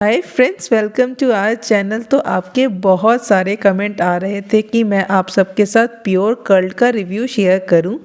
Hi friends, welcome to our channel. तो आपके बहुत सारे कमेंट आ रहे थे कि मैं आप सबके साथ प्योर कर्ल का रिव्यू शेयर करूं।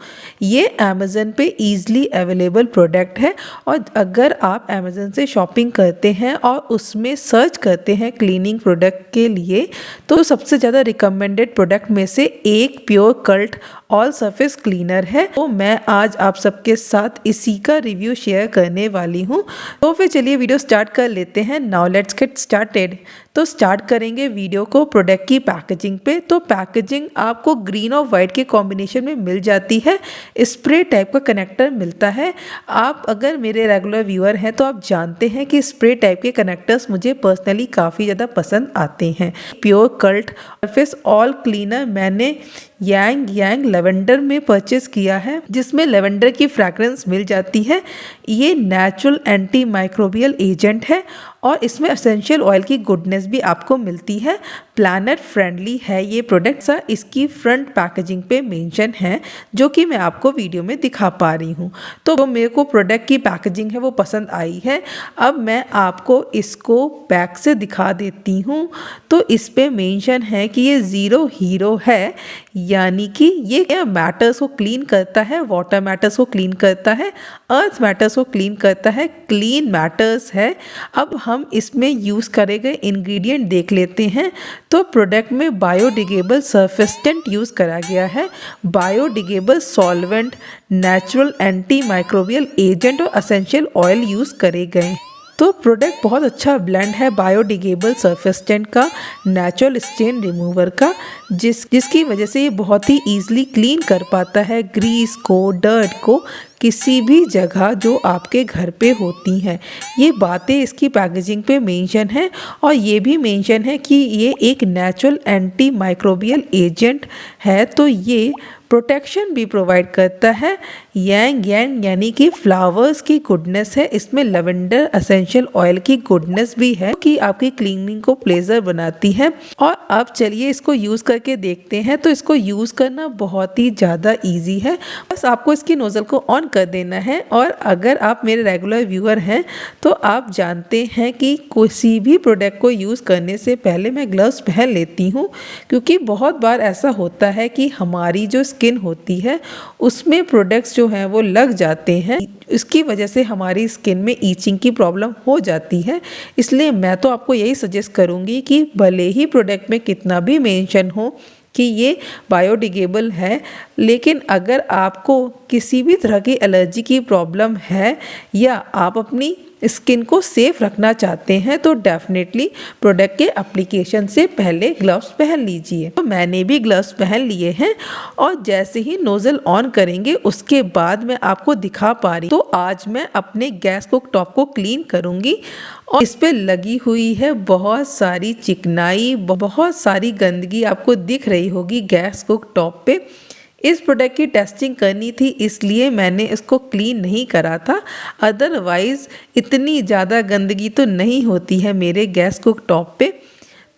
ये अमेज़न पे ईज़िली अवेलेबल प्रोडक्ट है और अगर आप अमेज़न से शॉपिंग करते हैं और उसमें सर्च करते हैं क्लीनिंग प्रोडक्ट के लिए तो सबसे ज़्यादा रिकमेंडेड प्रोडक्ट में से एक pure curl all surface cleaner है। तो मैं आज आप सबके साथ इसी का रिव्यू शेयर करने वाली हूँ। तो फिर चलिए वीडियो स्टार्ट कर लेते हैं। Now let's get started. तो स्टार्ट करेंगे वीडियो को प्रोडक्ट की पैकेजिंग पे। तो पैकेजिंग आपको ग्रीन और वाइट के कॉम्बिनेशन में मिल जाती है। स्प्रे टाइप का कनेक्टर मिलता है। आप अगर मेरे रेगुलर व्यूअर हैं तो आप जानते हैं कि स्प्रे टाइप के कनेक्टर्स मुझे पर्सनली काफ़ी ज़्यादा पसंद आते हैं। Pure curl surface all cleaner मैंने यांग लेवेंडर में परचेस किया है, जिसमें लेवेंडर की फ्रैग्रेंस मिल जाती है। ये नेचुरल एंटी माइक्रोबियल एजेंट है और इसमें एसेंशियल ऑयल की गुडनेस भी आपको मिलती है। प्लैनेट फ्रेंडली है ये प्रोडक्ट सा इसकी फ्रंट पैकेजिंग पे मेंशन है, जो कि मैं आपको वीडियो में दिखा पा रही हूँ। तो मेरे को प्रोडक्ट की पैकेजिंग है वो पसंद आई है। अब मैं आपको इसको बैक से दिखा देती हूँ। तो इस पे मेंशन है कि ये ज़ीरो हीरो है, यानी कि ये मैटर्स को क्लीन करता है, वाटर मैटर्स को क्लीन करता है, अर्थ मैटर्स को क्लीन करता है, क्लीन मैटर्स है। अब हम इसमें यूज़ करे गए इंग्रेडिएंट देख लेते हैं। तो प्रोडक्ट में बायोडिग्रेडेबल सर्फेक्टेंट यूज़ करा गया है, biodegradable solvent, natural anti microbial agent और एसेंशियल ऑयल यूज़ करे गए। तो प्रोडक्ट बहुत अच्छा ब्लेंड है बायोडिग्रेडेबल सर्फेक्टेंट का, नेचुरल स्टेन रिमूवर का, जिसकी वजह से ये बहुत ही ईजिली क्लीन कर पाता है ग्रीस को, डर्ट को, किसी भी जगह जो आपके घर पे होती हैं। ये बातें इसकी पैकेजिंग पे मेंशन है और ये भी मेंशन है कि ये एक नेचुरल एंटी माइक्रोबियल एजेंट है। तो ये प्रोटेक्शन भी प्रोवाइड करता है। यांग यानी कि फ्लावर्स की गुडनेस है, इसमें लेवेंडर एसेंशियल ऑयल की गुडनेस भी है कि आपकी क्लीनिंग को प्लेजर बनाती है। और अब चलिए इसको यूज़ करके देखते हैं। तो इसको यूज़ करना बहुत ही ज़्यादा ईजी है। बस आपको इसकी नोज़ल को ऑन कर देना है। और अगर आप मेरे रेगुलर व्यूअर हैं तो आप जानते हैं कि किसी भी प्रोडक्ट को यूज़ करने से पहले मैं ग्लव्स पहन लेती हूँ, क्योंकि बहुत बार ऐसा होता है कि हमारी जो स्किन होती है उसमें प्रोडक्ट्स जो हैं वो लग जाते हैं। इसकी वजह से हमारी स्किन में ईचिंग की प्रॉब्लम हो जाती है। इसलिए मैं तो आपको यही सजेस्ट करूँगी कि भले ही प्रोडक्ट में कितना भी मेंशन हो कि ये बायोडिग्रेडेबल है, लेकिन अगर आपको किसी भी तरह की एलर्जी की प्रॉब्लम है या आप अपनी स्किन को सेफ रखना चाहते हैं तो डेफिनेटली प्रोडक्ट के एप्लीकेशन से पहले ग्लव्स पहन लीजिए। तो मैंने भी ग्लव्स पहन लिए हैं और जैसे ही नोज़ल ऑन करेंगे उसके बाद मैं आपको दिखा पा रही। तो आज मैं अपने गैस कुक टॉप को क्लीन करूँगी और इस पे लगी हुई है बहुत सारी चिकनाई, बहुत सारी गंदगी आपको दिख रही होगी गैस कुक टॉप पे। इस प्रोडक्ट की टेस्टिंग करनी थी इसलिए मैंने इसको क्लीन नहीं करा था, अदरवाइज़ इतनी ज़्यादा गंदगी तो नहीं होती है मेरे गैस कुक टॉप पे।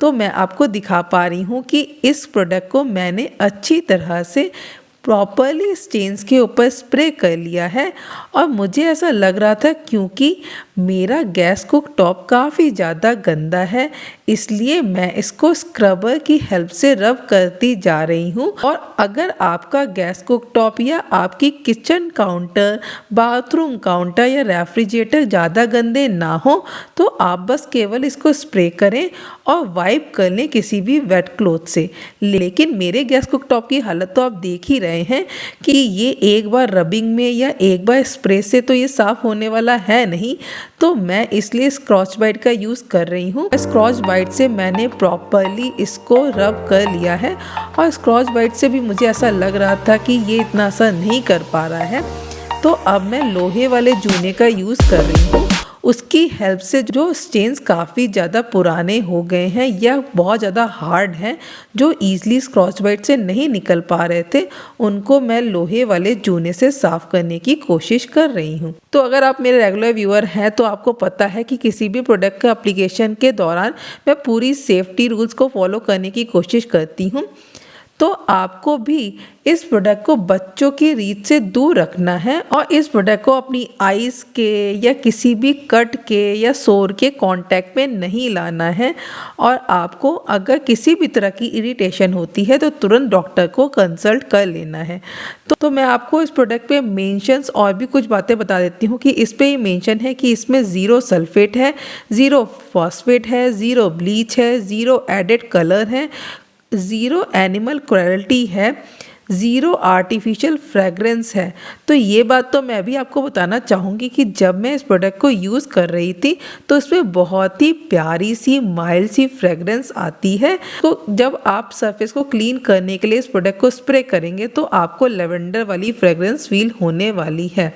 तो मैं आपको दिखा पा रही हूँ कि इस प्रोडक्ट को मैंने अच्छी तरह से प्रॉपरली स्टेन्स के ऊपर स्प्रे कर लिया है। और मुझे ऐसा लग रहा था क्योंकि मेरा गैस कुक टॉप काफ़ी ज़्यादा गंदा है, इसलिए मैं इसको स्क्रबर की हेल्प से रब करती जा रही हूँ। और अगर आपका गैस कुक टॉप या आपकी किचन काउंटर, बाथरूम काउंटर या रेफ्रिजरेटर ज़्यादा गंदे ना हो तो आप बस केवल इसको स्प्रे करें और वाइप कर लें किसी भी वेट क्लॉथ से। लेकिन मेरे गैस कुक टॉप की हालत तो आप देख ही रहे हैं कि ये एक बार रबिंग में या एक बार स्प्रे से तो ये साफ़ होने वाला है नहीं। तो मैं इसलिए स्क्रॉच बाइट का यूज़ कर रही हूँ। स्क्रॉच बाइट से मैंने प्रॉपरली इसको रब कर लिया है और स्क्रॉच बाइट से भी मुझे ऐसा लग रहा था कि ये इतना असर नहीं कर पा रहा है। तो अब मैं लोहे वाले जूने का यूज़ कर रही हूँ। उसकी हेल्प से जो स्टेन्स काफ़ी ज़्यादा पुराने हो गए हैं या बहुत ज़्यादा हार्ड हैं, जो ईज़िली स्क्रॉच बाइट से नहीं निकल पा रहे थे, उनको मैं लोहे वाले जूने से साफ़ करने की कोशिश कर रही हूँ। तो अगर आप मेरे रेगुलर व्यूअर हैं तो आपको पता है कि किसी भी प्रोडक्ट का एप्लीकेशन के दौरान मैं पूरी सेफ्टी रूल्स को फॉलो करने की कोशिश करती हूँ। तो आपको भी इस प्रोडक्ट को बच्चों की रीच से दूर रखना है और इस प्रोडक्ट को अपनी आइज़ के या किसी भी कट के या सोर के कांटेक्ट में नहीं लाना है। और आपको अगर किसी भी तरह की इरिटेशन होती है तो तुरंत डॉक्टर को कंसल्ट कर लेना है। तो मैं आपको इस प्रोडक्ट पे मेंशंस और भी कुछ बातें बता देती हूँ कि इस पे ही मेंशन है कि इसमें 0 सल्फेट है, 0 फॉस्फेट है, 0 ब्लीच है, 0 एडेड कलर है, 0 एनिमल क्रुएल्टी है, 0 आर्टिफिशियल फ्रेगरेंस है। तो ये बात तो मैं भी आपको बताना चाहूँगी कि जब मैं इस प्रोडक्ट को यूज़ कर रही थी तो इसमें बहुत ही प्यारी सी माइल्ड सी फ्रेगरेंस आती है। तो जब आप सरफेस को क्लीन करने के लिए इस प्रोडक्ट को स्प्रे करेंगे तो आपको लेवेंडर वाली फ्रेगरेंस फील होने वाली है।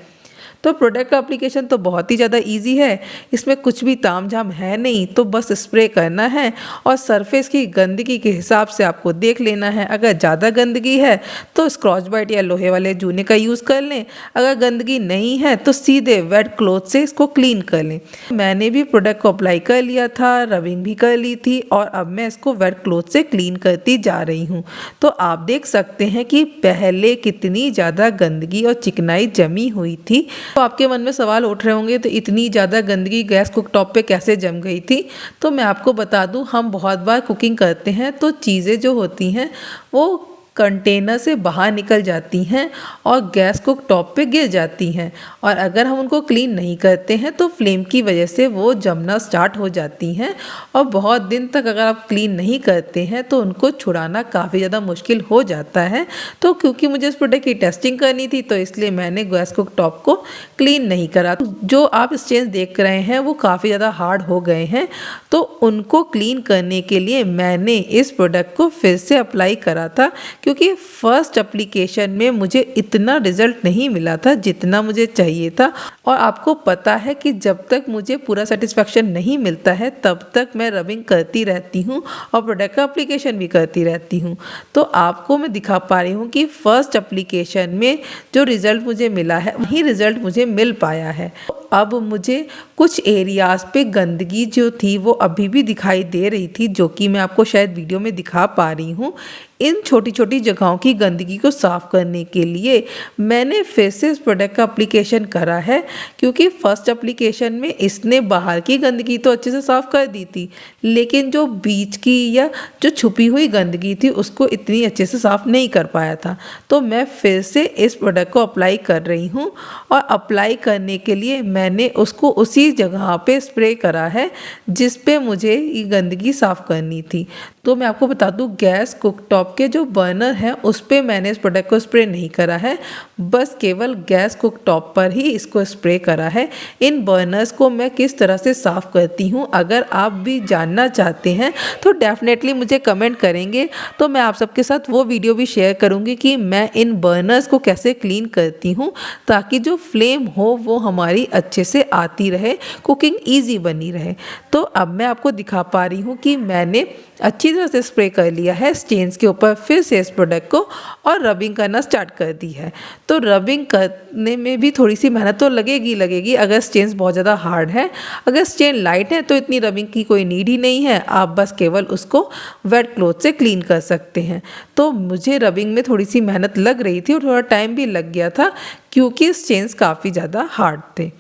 तो प्रोडक्ट का एप्लीकेशन तो बहुत ही ज़्यादा इजी है, इसमें कुछ भी तामझाम है नहीं। तो बस स्प्रे करना है और सरफेस की गंदगी के हिसाब से आपको देख लेना है। अगर ज़्यादा गंदगी है तो स्क्रॉच बाइट या लोहे वाले जूने का यूज़ कर लें, अगर गंदगी नहीं है तो सीधे वेट क्लॉथ से इसको क्लीन कर लें। मैंने भी प्रोडक्ट को अप्लाई कर लिया था, रबिंग भी कर ली थी और अब मैं इसको वेट क्लॉथ से क्लीन करती जा रही हूँ। तो आप देख सकते हैं कि पहले कितनी ज़्यादा गंदगी और चिकनाई जमी हुई थी। तो आपके मन में सवाल उठ रहे होंगे तो इतनी ज़्यादा गंदगी गैस कुकटॉप पे कैसे जम गई थी। तो मैं आपको बता दूं, हम बहुत बार कुकिंग करते हैं तो चीज़ें जो होती हैं वो कंटेनर से बाहर निकल जाती हैं और गैस कुकटॉप पे गिर जाती हैं। और अगर हम उनको क्लीन नहीं करते हैं तो फ्लेम की वजह से वो जमना स्टार्ट हो जाती हैं और बहुत दिन तक अगर आप क्लीन नहीं करते हैं तो उनको छुड़ाना काफ़ी ज़्यादा मुश्किल हो जाता है। तो क्योंकि मुझे इस प्रोडक्ट की टेस्टिंग करनी थी तो इसलिए मैंने गैस कुकटॉप को क्लीन नहीं करा। जो आप स्टेन्स देख रहे हैं वो काफ़ी ज़्यादा हार्ड हो गए हैं, तो उनको क्लीन करने के लिए मैंने इस प्रोडक्ट को फिर से अप्लाई करा था, क्योंकि फर्स्ट एप्लीकेशन में मुझे इतना रिजल्ट नहीं मिला था जितना मुझे चाहिए था। और आपको पता है कि जब तक मुझे पूरा सेटिस्फेक्शन नहीं मिलता है तब तक मैं रबिंग करती रहती हूँ और प्रोडक्ट का एप्लीकेशन भी करती रहती हूँ। तो आपको मैं दिखा पा रही हूँ कि फर्स्ट एप्लीकेशन में जो रिज़ल्ट मुझे मिला है वही रिज़ल्ट मुझे मिल पाया है। अब मुझे कुछ एरियाज़ पे गंदगी जो थी वो अभी भी दिखाई दे रही थी, जो कि मैं आपको शायद वीडियो में दिखा पा रही हूँ। इन छोटी छोटी जगहों की गंदगी को साफ़ करने के लिए मैंने फिर से इस प्रोडक्ट का एप्लीकेशन करा है, क्योंकि फर्स्ट एप्लीकेशन में इसने बाहर की गंदगी तो अच्छे से साफ़ कर दी थी, लेकिन जो बीच की या जो छुपी हुई गंदगी थी उसको इतनी अच्छे से साफ़ नहीं कर पाया था। तो मैं फिर से इस प्रोडक्ट को अप्लाई कर रही हूँ और अप्लाई करने के लिए मैंने उसको उसी जगह पे स्प्रे करा है जिस पे मुझे ये गंदगी साफ़ करनी थी। तो मैं आपको बता दूं, गैस कुकटॉप के जो बर्नर हैं उस पे मैंने इस प्रोडक्ट को स्प्रे नहीं करा है, बस केवल गैस कुकटॉप पर ही इसको स्प्रे करा है। इन बर्नर्स को मैं किस तरह से साफ़ करती हूँ अगर आप भी जानना चाहते हैं तो डेफिनेटली मुझे कमेंट करेंगे, तो मैं आप सबके साथ वो वीडियो भी शेयर करूँगी कि मैं इन बर्नर्स को कैसे क्लीन करती हूँ, ताकि जो फ्लेम हो वो हमारी अच्छे से आती रहे, कुकिंग ईजी बनी रहे। तो अब मैं आपको दिखा पा रही हूँ कि मैंने अच्छी तरह से स्प्रे कर लिया है स्टेन्स के ऊपर फिर से इस प्रोडक्ट को और रबिंग करना स्टार्ट कर दी है। तो रबिंग करने में भी थोड़ी सी मेहनत तो लगेगी अगर स्टेन्स बहुत ज़्यादा हार्ड है। अगर स्टेन लाइट है तो इतनी रबिंग की कोई नीड ही नहीं है, आप बस केवल उसको वेट क्लॉथ से क्लीन कर सकते हैं। तो मुझे रबिंग में थोड़ी सी मेहनत लग रही थी और थोड़ा टाइम भी लग गया था, क्योंकि स्टेन्स काफ़ी ज़्यादा हार्ड थे।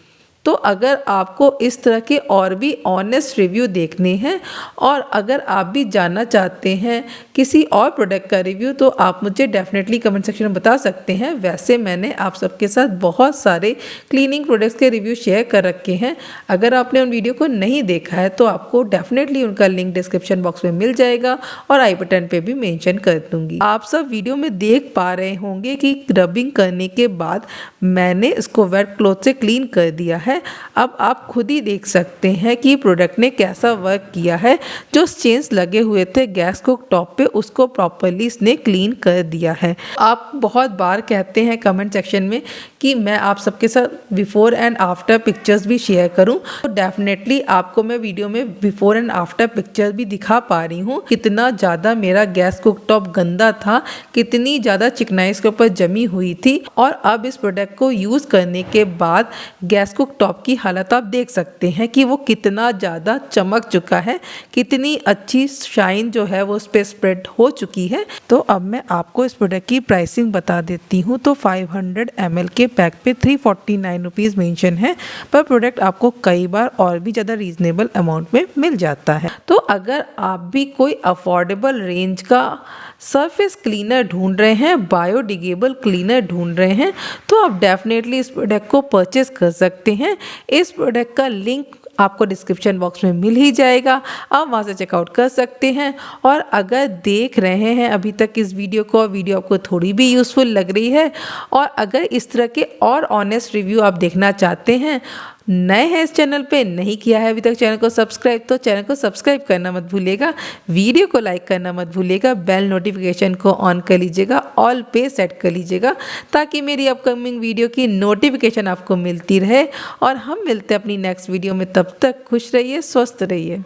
तो अगर आपको इस तरह के और भी ऑनेस्ट रिव्यू देखने हैं और अगर आप भी जानना चाहते हैं किसी और प्रोडक्ट का रिव्यू, तो आप मुझे डेफिनेटली कमेंट सेक्शन में बता सकते हैं। वैसे मैंने आप सबके साथ बहुत सारे क्लीनिंग प्रोडक्ट्स के रिव्यू शेयर कर रखे हैं। अगर आपने उन वीडियो को नहीं देखा है तो आपको डेफिनेटली उनका लिंक डिस्क्रिप्शन बॉक्स में मिल जाएगा और आई बटन पे भी मेंशन कर दूंगी। आप सब वीडियो में देख पा रहे होंगे कि रबिंग करने के बाद मैंने इसको वेट क्लॉथ से क्लीन कर दिया है। अब आप खुद ही देख सकते हैं कि प्रोडक्ट ने कैसा वर्क किया है। जो स्टेन्स लगे हुए थे गैस कुकटॉप पे उसको प्रॉपरली इसने क्लीन कर दिया है। आप बहुत बार कहते हैं कमेंट सेक्शन में कि मैं आप सबके साथ बिफोर एंड आफ्टर पिक्चर्स भी शेयर करूं, तो डेफिनेटली आपको मैं वीडियो में बिफोर एंड आफ्टर पिक्चर्स भी दिखा पा रही हूँ। कितना ज़्यादा मेरा गैस कुकटॉप गंदा था, कितनी ज़्यादा चिकनाई इसके ऊपर जमी हुई थी, और अब इस प्रोडक्ट को यूज़ करने के बाद गैस कुकटॉप की हालत आप देख सकते हैं कि वो कितना ज़्यादा चमक चुका है, कितनी अच्छी शाइन जो है वो उस पर स्प्रेड हो चुकी है। तो अब मैं आपको इस प्रोडक्ट की प्राइसिंग बता देती हूँ। तो 500 ml के पैक पे 349 रुपीज़ मेंशन है, पर प्रोडक्ट आपको कई बार और भी ज़्यादा रीजनेबल अमाउंट में मिल जाता है। तो अगर आप भी कोई अफोर्डेबल रेंज का सरफेस क्लीनर ढूंढ रहे हैं, बायोडिग्रेडेबल क्लीनर ढूंढ रहे हैं, तो आप डेफिनेटली इस प्रोडक्ट को परचेस कर सकते हैं। इस प्रोडक्ट का लिंक आपको डिस्क्रिप्शन बॉक्स में मिल ही जाएगा, आप वहाँ से चेकआउट कर सकते हैं। और अगर देख रहे हैं अभी तक इस वीडियो को, वीडियो आपको थोड़ी भी यूज़फुल लग रही है, और अगर इस तरह के और ऑनेस्ट रिव्यू आप देखना चाहते हैं, नए हैं इस चैनल पे, नहीं किया है अभी तक चैनल को सब्सक्राइब, तो चैनल को सब्सक्राइब करना मत भूलिएगा, वीडियो को लाइक करना मत भूलिएगा, बेल नोटिफिकेशन को ऑन कर लीजिएगा, ऑल पे सेट कर लीजिएगा, ताकि मेरी अपकमिंग वीडियो की नोटिफिकेशन आपको मिलती रहे। और हम मिलते हैं अपनी नेक्स्ट वीडियो में, तब तक खुश रहिए, स्वस्थ रहिए।